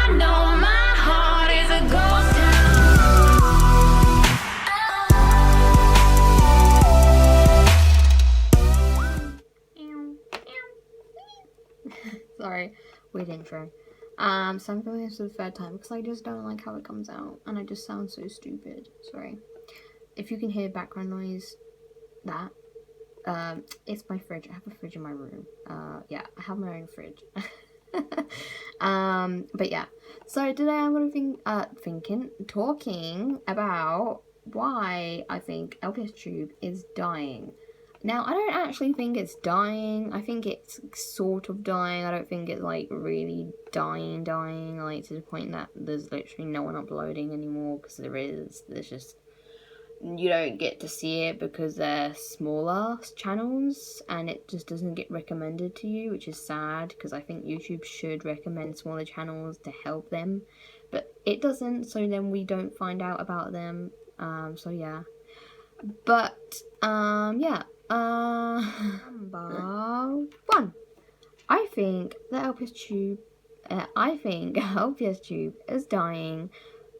I know my heart is a ghost town. Sorry, weird intro. So I'm doing this for the third time because I just don't like how it comes out and I just sound so stupid. Sorry. If you can hear background noise, that it's my fridge. I have a fridge in my room. Yeah, I have my own fridge. But yeah. So today I'm gonna talking about why I think Lpstube is dying. Now, I don't actually think it's dying. I think it's sort of dying. I don't think it's, like, really dying, like, to the point that there's literally no one uploading anymore, because there's just, you don't get to see it because they're smaller channels, and it just doesn't get recommended to you, which is sad, because I think YouTube should recommend smaller channels to help them, but it doesn't, so then we don't find out about them, so yeah. But, yeah. Number 1. I think Lpstube is dying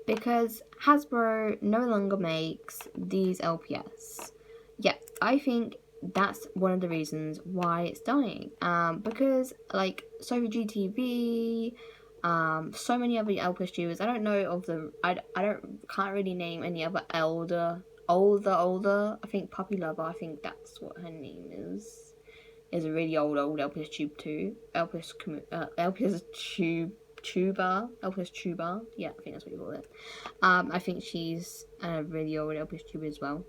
because Hasbro no longer makes these LPS. Yeah, I think that's one of the reasons why it's dying. Because like Sophie GTV, so many other Lpstubers. I don't know of the. Can't really name any other older. I think Puppy Lover. I think that's what her name is. Is a really old Lpstube too. Lpstube. Tuber. Yeah, I think that's what you call it. I think she's a really old Lpstube as well.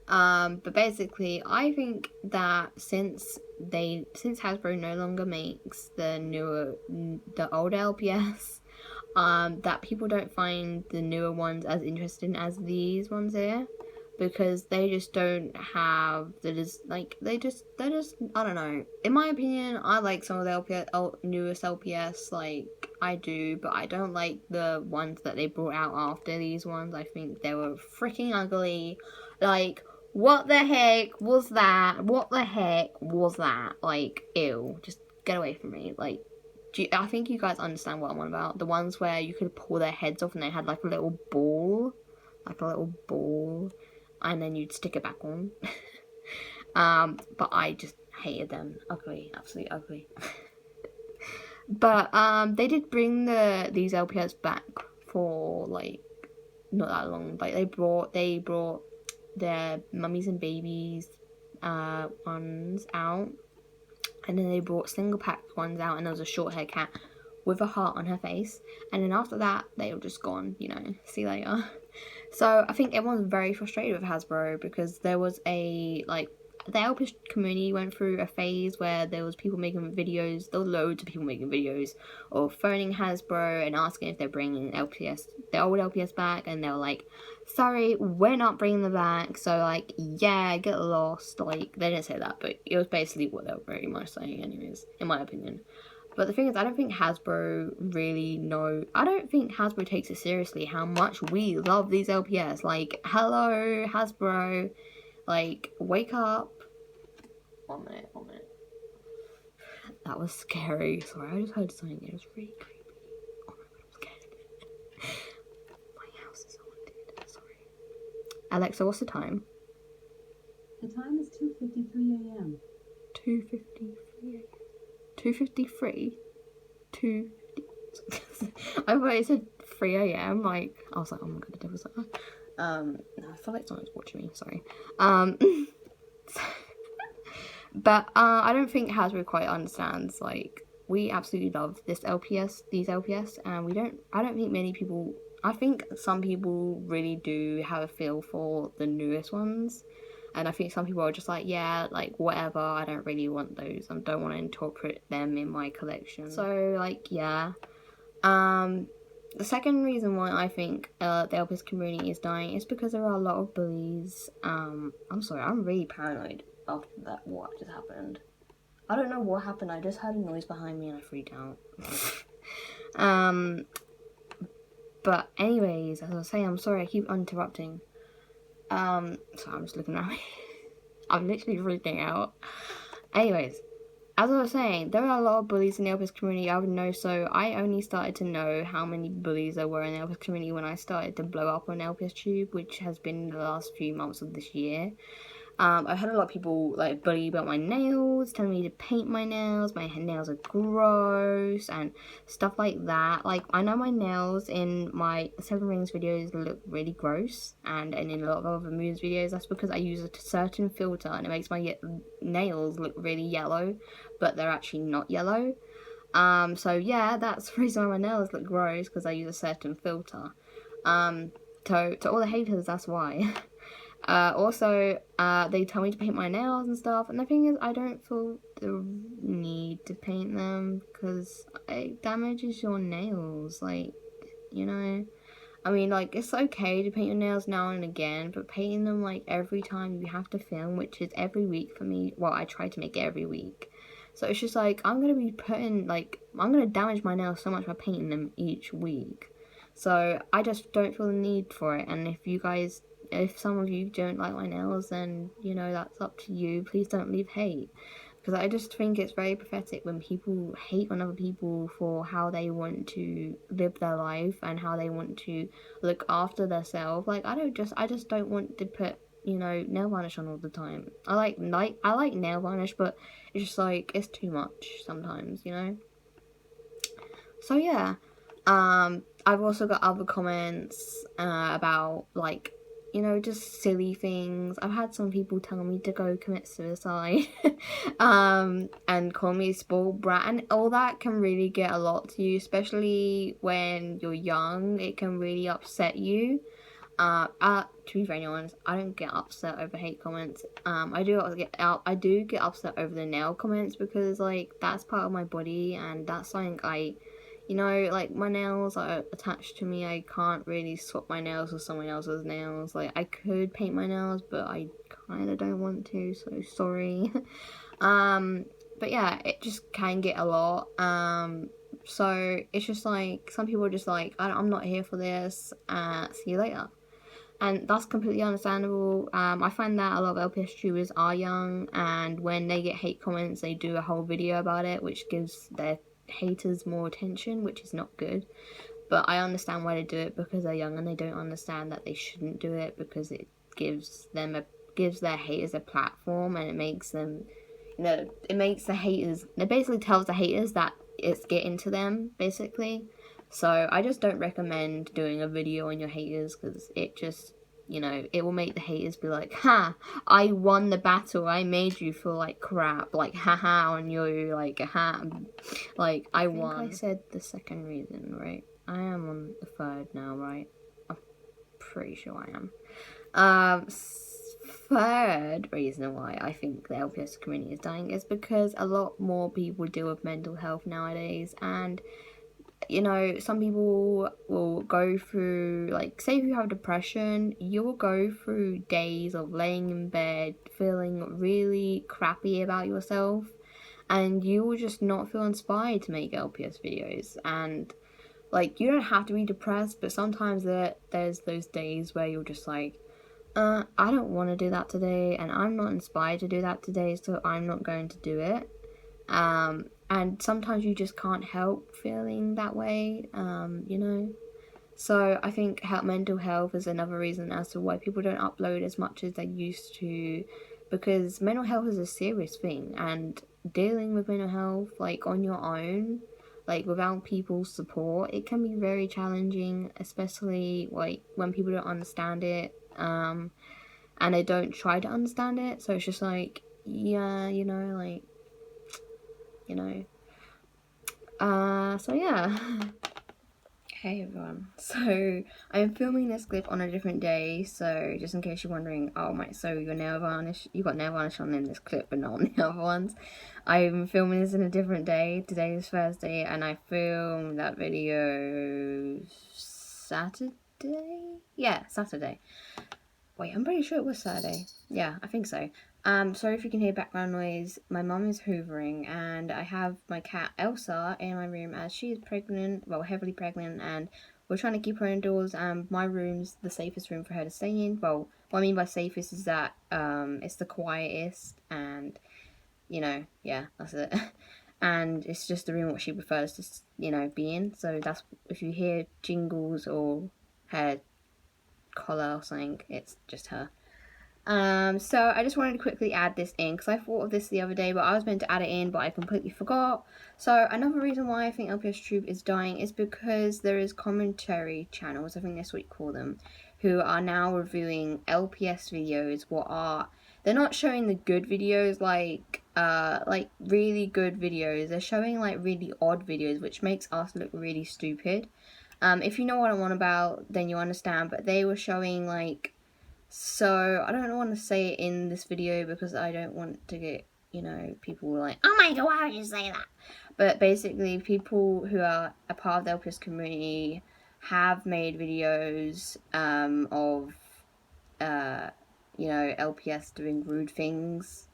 But basically, I think that since Hasbro no longer makes the old LPS, that people don't find the newer ones as interesting as these ones here. Because they just don't have, they're just, I don't know. In my opinion, I like some of the newest LPS, like, I do, but I don't like the ones that they brought out after these ones. I think they were freaking ugly. Like, what the heck was that? Like, ew, just get away from me. Like, I think you guys understand what I'm on about. The ones where you could pull their heads off and they had, like, a little ball. And then you'd stick it back on. But I just hated them. Ugly, absolutely ugly. But they did bring these LPS back for like not that long. Like they brought their mummies and babies ones out, and then they brought single pack ones out, and there was a short hair cat with a heart on her face, and then after that they were just gone, you know, see you later. So I think everyone's very frustrated with Hasbro because there was the LPS community went through a phase where there was loads of people making videos of phoning Hasbro and asking if they're bringing the old LPS back, and they were like, sorry, we're not bringing them back, so like, yeah, get lost. Like, they didn't say that, but it was basically what they were very much saying anyways, in my opinion. But the thing is, I don't think Hasbro takes it seriously how much we love these LPS. Like, hello, Hasbro. Like, wake up. One minute. That was scary. Sorry, I just heard something. It was really creepy. Oh my god, I'm scared. My house is haunted. Sorry. Alexa, what's the time? The time is 2:53 a.m. 2:53 a.m. 2:53? 2:50. I thought it said 3 a.m. Like, I was like, oh my god, the devil's like that. No, I feel like someone's watching me, sorry. But I don't think Hasbro quite understands, like, we absolutely love these LPS, and I don't think many people, I think some people really do have a feel for the newest ones. And I think some people are just like, yeah, like, whatever, I don't really want those. I don't want to interpret them in my collection. So, like, yeah. The second reason why I think the LPS community is dying is because there are a lot of bullies. I'm sorry, I'm really paranoid after that, what just happened. I don't know what happened, I just heard a noise behind me and I freaked out. But anyways, as I was saying, I'm sorry, I keep interrupting. So I'm just looking around. I'm literally freaking out. Anyways, as I was saying, there are a lot of bullies in the LPS community. I would know, so I only started to know how many bullies there were in the LPS community when I started to blow up on Lpstube, which has been the last few months of this year. I've had a lot of people like bully about my nails, telling me to paint my nails are gross, and stuff like that. Like, I know my nails in my Seven Rings videos look really gross, and in a lot of other Moons videos, that's because I use a certain filter and it makes my nails look really yellow, but they're actually not yellow. So yeah, that's the reason why my nails look gross, because I use a certain filter. To all the haters, that's why. Also, they tell me to paint my nails and stuff, and the thing is, I don't feel the need to paint them, because it damages your nails, like, you know? I mean, like, it's okay to paint your nails now and again, but painting them, like, every time you have to film, which is every week for me, well, I try to make it every week. So it's just like, I'm gonna damage my nails so much by painting them each week. So I just don't feel the need for it, and if some of you don't like my nails, then, you know, that's up to you. Please don't leave hate, because I just think it's very pathetic when people hate on other people for how they want to live their life and how they want to look after themselves. Like, I just don't want to put, you know, nail varnish on all the time. I like nail varnish, but it's just like, it's too much sometimes, you know. So yeah, I've also got other comments about, like, you know, just silly things. I've had some people tell me to go commit suicide, and call me a spoiled brat, and all that can really get a lot to you, especially when you're young. It can really upset you. To be very honest, I don't get upset over hate comments. I do get upset over the nail comments, because, like, that's part of my body, and that's something you know, like, my nails are attached to me. I can't really swap my nails with someone else's nails. Like, I could paint my nails, but I kind of don't want to, so sorry. But yeah, it just can get a lot. So it's just like, some people are just like, I'm not here for this, see you later. And that's completely understandable. I find that a lot of LPS tubers are young, and when they get hate comments, they do a whole video about it, which gives their haters more attention, which is not good. But I understand why they do it, because they're young and they don't understand that they shouldn't do it, because it gives their haters a platform, and it makes them, you know, it basically tells the haters that it's getting to them, basically. So I just don't recommend doing a video on your haters, because it just, you know, it will make the haters be like, ha, I won the battle, I made you feel like crap, like, haha, on you, like, ha, like, I won. I think I said the second reason, right? I am on the third now, right? I'm pretty sure I am. Third reason why I think the LPS community is dying is because a lot more people deal with mental health nowadays, and, you know, some people will go through, like, say if you have depression, you will go through days of laying in bed feeling really crappy about yourself, and you will just not feel inspired to make LPS videos. And, like, you don't have to be depressed, but sometimes there's those days where you're just like, I don't want to do that today, and I'm not inspired to do that today, so I'm not going to do it. And sometimes you just can't help feeling that way, you know. So I think mental health is another reason as to why people don't upload as much as they used to, because mental health is a serious thing, and dealing with mental health, like, on your own, like, without people's support, it can be very challenging, especially, like, when people don't understand it, and they don't try to understand it. So it's just like, yeah, you know, like, you know. So yeah. Hey everyone. So I'm filming this clip on a different day, so just in case you're wondering, oh my, so you got nail varnish on in this clip but not on the other ones. I'm filming this in a different day. Today is Thursday, and I filmed that video Saturday? Yeah, Saturday. Wait, I'm pretty sure it was Saturday. Yeah, I think so. Sorry if you can hear background noise. My mum is hoovering, and I have my cat Elsa in my room as she is pregnant, well, heavily pregnant, and we're trying to keep her indoors, and my room's the safest room for her to stay in. Well, what I mean by safest is that, it's the quietest, and you know, yeah, that's it. And it's just the room what she prefers to, you know, be in. So that's, if you hear jingles or her collar or something, it's just her. So I just wanted to quickly add this in because I thought of this the other day, but I was meant to add it in, but I completely forgot. So another reason why I think Lpstube is dying is because there is commentary channels, I think that's what you call them, who are now reviewing LPS videos. They're not showing the good videos, like really good videos. They're showing like really odd videos, which makes us look really stupid. If you know what I'm on about, then you understand. But they were showing like, so I don't want to say it in this video because I don't want to get, you know, people like, oh my god, why would you say that? But basically, people who are a part of the LPS community have made videos of, you know, LPS doing rude things.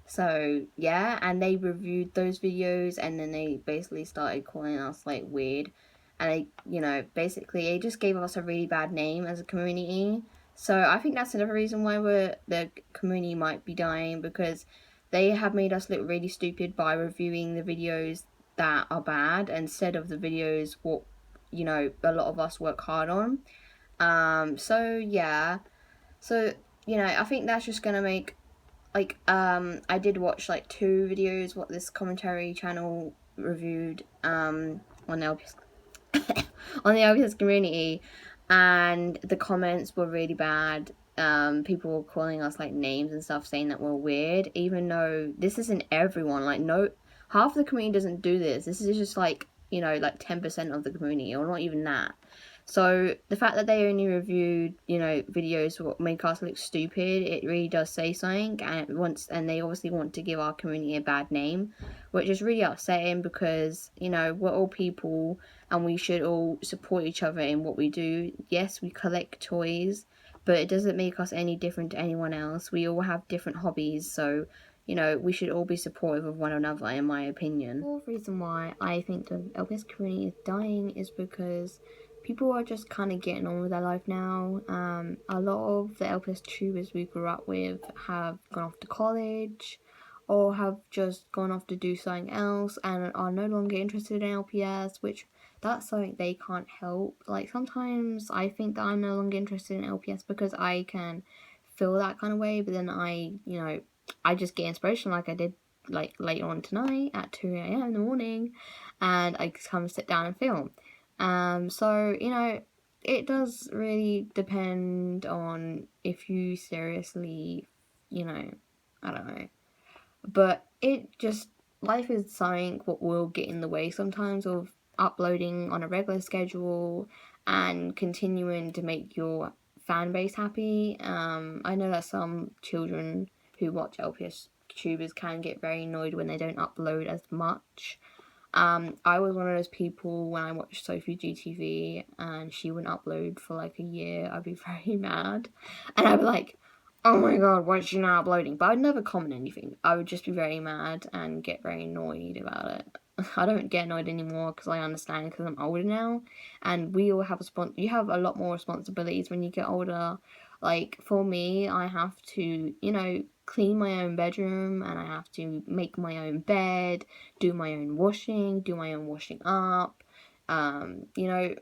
So yeah, and they reviewed those videos, and then they basically started calling us like weird, and they, you know, basically it just gave us a really bad name as a community. So I think that's another reason why the community might be dying, because they have made us look really stupid by reviewing the videos that are bad instead of the videos what, you know, a lot of us work hard on. So yeah, so you know, I think that's just gonna make, like, I did watch like 2 videos what this commentary channel reviewed on the LPS on the LPS community, and the comments were really bad. People were calling us like names and stuff, saying that we're weird, even though this isn't everyone. Like, no, half the community doesn't do this. This is just like, you know, like 10% of the community, or not even that. So the fact that they only reviewed, you know, videos what make us look stupid, it really does say something, and they obviously want to give our community a bad name, which is really upsetting because, you know, we're all people and we should all support each other in what we do. Yes, we collect toys, but it doesn't make us any different to anyone else. We all have different hobbies, so, you know, we should all be supportive of one another, in my opinion. The fourth reason why I think the LPS community is dying is because people are just kind of getting on with their life now. A lot of the LPS tubers we grew up with have gone off to college or have just gone off to do something else and are no longer interested in LPS, which that's something they can't help. Like, sometimes I think that I'm no longer interested in LPS because I can feel that kind of way, but then you know, I just get inspiration like I did like later on tonight at 2 a.m. in the morning, and I just come sit down and film. So, you know, it does really depend on if you seriously, you know, I don't know. But it just, life is something what will get in the way sometimes of uploading on a regular schedule and continuing to make your fan base happy. I know that some children who watch LPS tubers can get very annoyed when they don't upload as much. I was one of those people when I watched Sophie GTV and she wouldn't upload for like a year. I'd be very mad, and I'd be like, oh my god, why is she not uploading? But I'd never comment anything. I would just be very mad and get very annoyed about it. I don't get annoyed anymore because I understand, because I'm older now, and we all have you have a lot more responsibilities when you get older. Like, for me, I have to, you know, clean my own bedroom, and I have to make my own bed, do my own washing, do my own washing up. You know,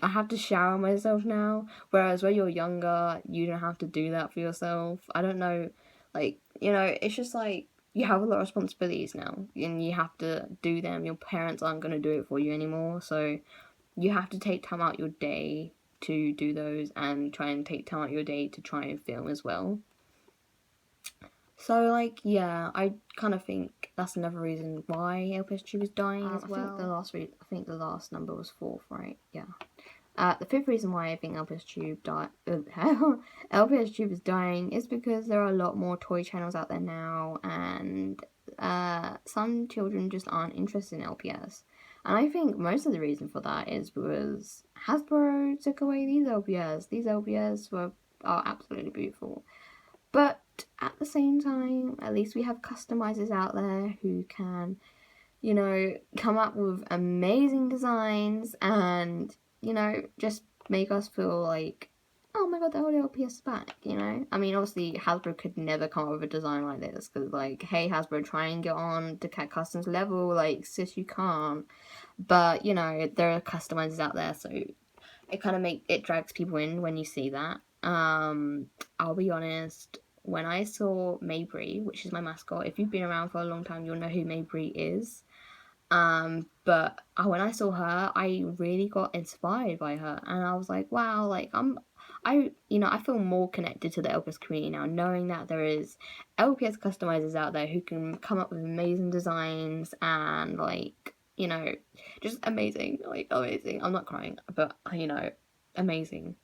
I have to shower myself now, whereas when you're younger, you don't have to do that for yourself. I don't know, like, you know, it's just like, you have a lot of responsibilities now, and you have to do them. Your parents aren't going to do it for you anymore, so you have to take time out your day to do those, and try and take time out your day to try and film as well. So, like, yeah, I kind of think that's another reason why Lpstube is dying as well. I think the last number was 4th, right? Yeah. The 5th reason why I think Lpstube is dying is because there are a lot more toy channels out there now, and some children just aren't interested in LPS. And I think most of the reason for that is because Hasbro took away these LPS. These LPS are absolutely beautiful. But at the same time, at least we have customizers out there who can, you know, come up with amazing designs and, you know, just make us feel like oh my god, the old LPS is back, you know? I mean, obviously, Hasbro could never come up with a design like this, because, like, hey, Hasbro, try and get on DaKatKustoms level, like, sis, you can't. But, you know, there are customizers out there, so it kind of it drags people in when you see that. I'll be honest, when I saw Mayberry, which is my mascot, if you've been around for a long time, you'll know who Mayberry is. But when I saw her, I really got inspired by her, and I was like, wow, like I feel more connected to the LPS community now, knowing that there is LPS customizers out there who can come up with amazing designs and, like, you know, just amazing, like, amazing. I'm not crying, but, you know, amazing.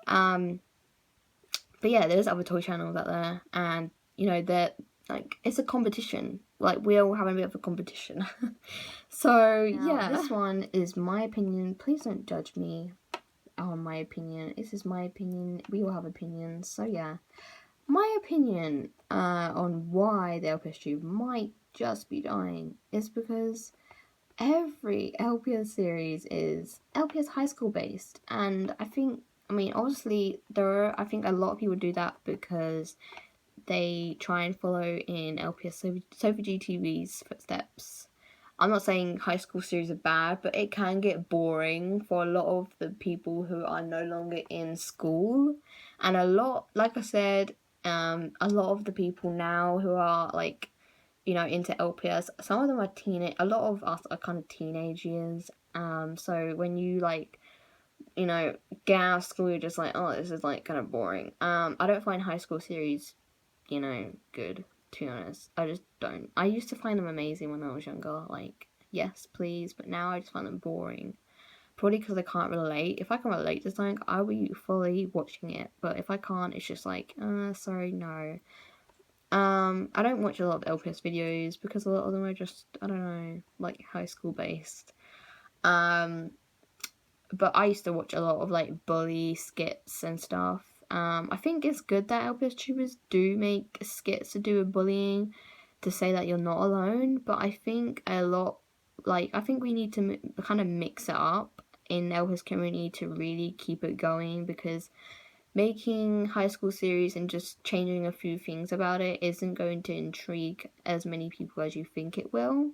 But yeah, there's other toy channels out there, and, you know, they're, like, it's a competition. Like, we're all having a bit of a competition. So, yeah, this one is my opinion. Please don't judge me on my opinion. This is my opinion. We all have opinions. So, yeah. My opinion on why the Lpstube might just be dying is because every LPS series is LPS high school based, and I mean, obviously, I think a lot of people do that because they try and follow in LPS Sophie GTV's footsteps. I'm not saying high school series are bad, but it can get boring for a lot of the people who are no longer in school. And a lot, like I said, a lot of the people now who are, like, you know, into LPS, some of them are a lot of us are kind of teenage years. So when you, like, you know, get out of school, you're just like, oh, this is, like, kind of boring. I don't find high school series, you know, good, to be honest. I just don't. I used to find them amazing when I was younger, like, yes, please, but now I just find them boring. Probably because I can't relate. If I can relate to something, I'll be fully watching it, but if I can't, it's just like, sorry, no. I don't watch a lot of LPS videos because a lot of them are just, I don't know, like, high school based. But I used to watch a lot of, like, bully skits and stuff. I think it's good that LPS tubers do make skits to do with bullying, to say that you're not alone, but I think I think we need to kind of mix it up in the LPS community to really keep it going, because making high school series and just changing a few things about it isn't going to intrigue as many people as you think it will.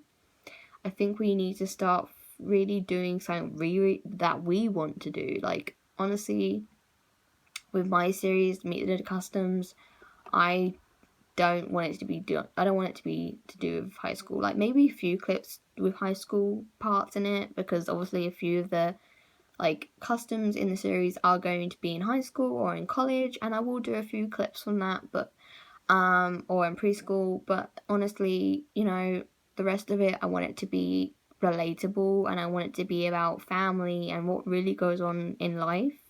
I think we need to start really doing something really that we want to do. Like, honestly, with my series, Meet the Customs, I don't want it to be to do with high school. Like, maybe a few clips with high school parts in it, because obviously a few of the, like, customs in the series are going to be in high school or in college, and I will do a few clips from that, but or in preschool. But honestly, you know, the rest of it, I want it to be relatable, and I want it to be about family and what really goes on in life,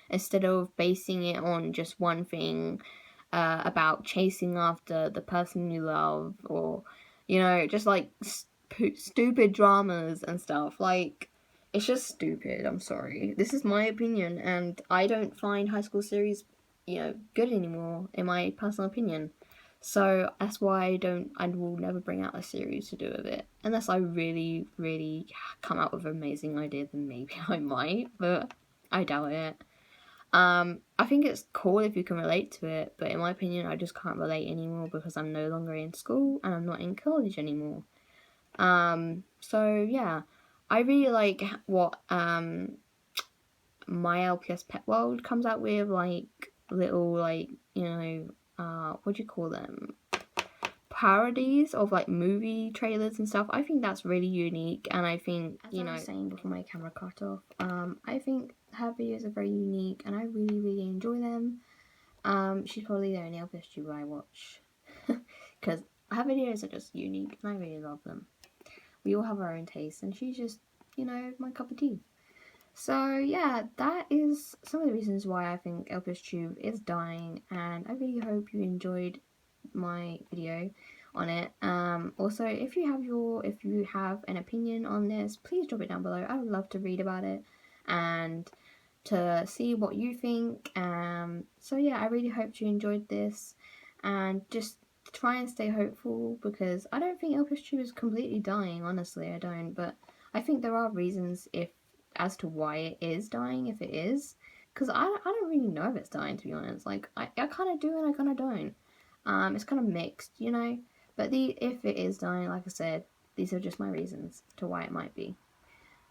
instead of basing it on just one thing, about chasing after the person you love, or, you know, just, like, stupid dramas and stuff. Like, it's just stupid. I'm sorry. This is my opinion, and I don't find high school series, you know, good anymore, in my personal opinion. So that's why I will never bring out a series to do with it. Unless I really, really come out with an amazing idea, then maybe I might, but I doubt it. I think it's cool if you can relate to it, but in my opinion, I just can't relate anymore because I'm no longer in school and I'm not in college anymore. So yeah, I really like what, my LPS Pet World comes out with, like, little, like, you know, what do you call them? Parodies of, like, movie trailers and stuff. I think that's really unique, and I think, as I was saying before my camera cut off, I think her videos are very unique, and I really, really enjoy them. She's probably the only Lpstube I watch, because her videos are just unique, and I really love them. We all have our own tastes, and she's just, you know, my cup of tea. So yeah, that is some of the reasons why I think Lpstube is dying, and I really hope you enjoyed my video on it. Also, if you have an opinion on this, please drop it down below. I would love to read about it and to see what you think. So yeah, I really hope you enjoyed this, and just try and stay hopeful, because I don't think Lpstube is completely dying, honestly, I don't, but I think there are reasons as to why it is dying, if it is. because I don't really know if it's dying, to be honest. Like, I kind of do and I kind of don't. It's kind of mixed, you know. But if it is dying, like I said, these are just my reasons to why it might be.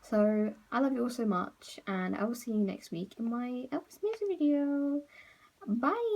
So, I love you all so much, and I will see you next week in my Elvis music video. Bye!